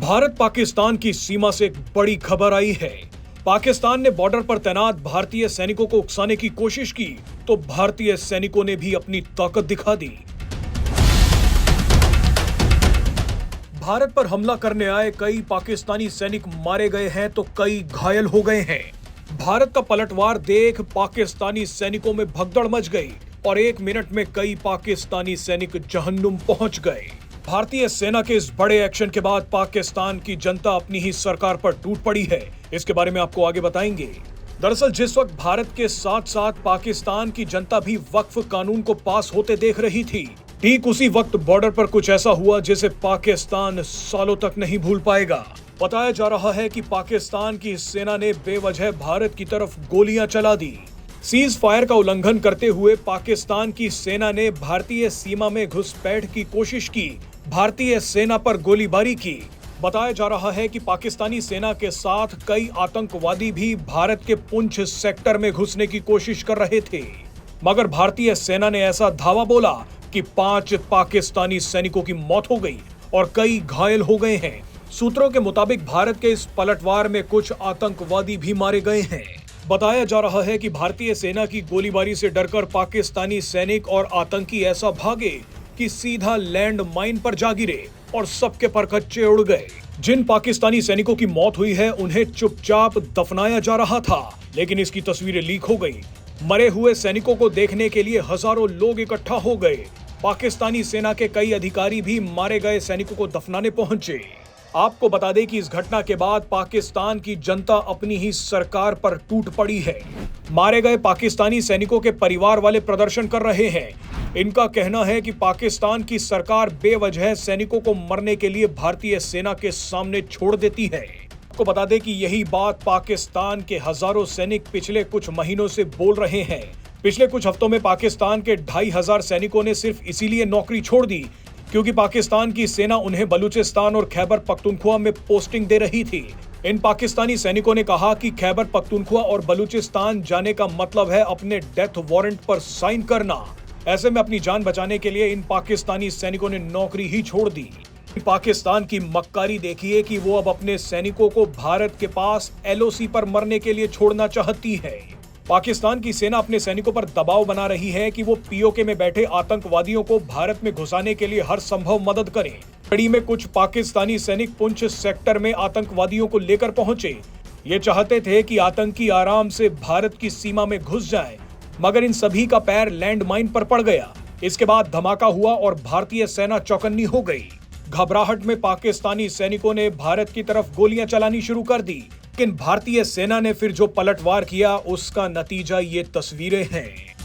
भारत पाकिस्तान की सीमा से एक बड़ी खबर आई है। पाकिस्तान ने बॉर्डर पर तैनात भारतीय सैनिकों को उकसाने की कोशिश की तो भारतीय सैनिकों ने भी अपनी ताकत दिखा दी। भारत पर हमला करने आए कई पाकिस्तानी सैनिक मारे गए हैं तो कई घायल हो गए हैं। भारत का पलटवार देख पाकिस्तानी सैनिकों में भगदड़ मच गई और 1 मिनट में कई पाकिस्तानी सैनिक जहन्नुम पहुंच गए। भारतीय सेना के इस बड़े एक्शन के बाद पाकिस्तान की जनता अपनी ही सरकार पर टूट पड़ी है। इसके बारे में आपको आगे बताएंगे। दरअसल जिस वक्त भारत के साथ साथ पाकिस्तान की जनता भी वक्फ कानून को पास होते देख रही थी, ठीक उसी वक्त बॉर्डर पर कुछ ऐसा हुआ जिसे पाकिस्तान सालों तक नहीं भूल पाएगा। बताया जा रहा है कि पाकिस्तान की सेना ने बेवजह भारत की तरफ गोलियां चला दी। सीज फायर का उल्लंघन करते हुए पाकिस्तान की सेना ने भारतीय सीमा में घुसपैठ की कोशिश की, भारतीय सेना पर गोलीबारी की। बताया जा रहा है कि पाकिस्तानी सेना के साथ कई आतंकवादी भी भारत के पुंछ सेक्टर में घुसने की कोशिश कर रहे थे, मगर भारतीय सेना ने ऐसा धावा बोला कि 5 पाकिस्तानी सैनिकों की मौत हो गई और कई घायल हो गए हैं। सूत्रों के मुताबिक भारत के इस पलटवार में कुछ आतंकवादी भी मारे गए हैं। बताया जा रहा है कि भारतीय सेना की गोलीबारी से डरकर पाकिस्तानी सैनिक और आतंकी ऐसा भागे कि सीधा लैंड माइन पर जा गिरे और सबके परखच्चे उड़ गए। जिन पाकिस्तानी सैनिकों की मौत हुई है उन्हें चुपचाप दफनाया जा रहा था, लेकिन इसकी तस्वीरें लीक हो गई। मरे हुए सैनिकों को देखने के लिए हजारों लोग इकट्ठा हो गए। पाकिस्तानी सेना के कई अधिकारी भी मारे गए सैनिकों को दफनाने पहुंचे। आपको बता दें कि इस घटना के बाद पाकिस्तान की जनता अपनी ही सरकार पर टूट पड़ी है। मारे गए पाकिस्तानी सैनिकों के परिवार वाले प्रदर्शन कर रहे हैं। इनका कहना है कि पाकिस्तान की सरकार बेवजह सैनिकों को मरने के लिए भारतीय सेना के सामने छोड़ देती है। आपको बता दें कि यही बात पाकिस्तान के हजारों सैनिक पिछले कुछ महीनों से बोल रहे हैं। पिछले कुछ हफ्तों में पाकिस्तान के 2500 सैनिकों ने सिर्फ इसीलिए नौकरी छोड़ दी क्योंकि पाकिस्तान की सेना उन्हें बलूचिस्तान और खैबर पख्तूनख्वा में पोस्टिंग दे रही थी। इन पाकिस्तानी सैनिकों ने कहा कि खैबर पख्तूनख्वा और बलूचिस्तान जाने का मतलब है अपने डेथ वारंट पर साइन करना। ऐसे में अपनी जान बचाने के लिए इन पाकिस्तानी सैनिकों ने नौकरी ही छोड़ दी। पाकिस्तान की मक्कारी देखिए कि वो अब अपने सैनिकों को भारत के पास LOC पर मरने के लिए छोड़ना चाहती है। पाकिस्तान की सेना अपने सैनिकों पर दबाव बना रही है कि वो POK में बैठे आतंकवादियों को भारत में घुसाने के लिए हर संभव मदद करें। कड़ी में कुछ पाकिस्तानी सैनिक पुंछ सेक्टर में आतंकवादियों को लेकर पहुंचे। ये चाहते थे कि आतंकी आराम से भारत की सीमा में घुस जाएं, मगर इन सभी का पैर लैंड माइन पर पड़ गया। इसके बाद धमाका हुआ और भारतीय सेना चौकन्नी हो गई। घबराहट में पाकिस्तानी सैनिकों ने भारत की तरफ गोलियां चलानी शुरू कर दी, लेकिन भारतीय सेना ने फिर जो पलटवार किया उसका नतीजा ये तस्वीरें हैं।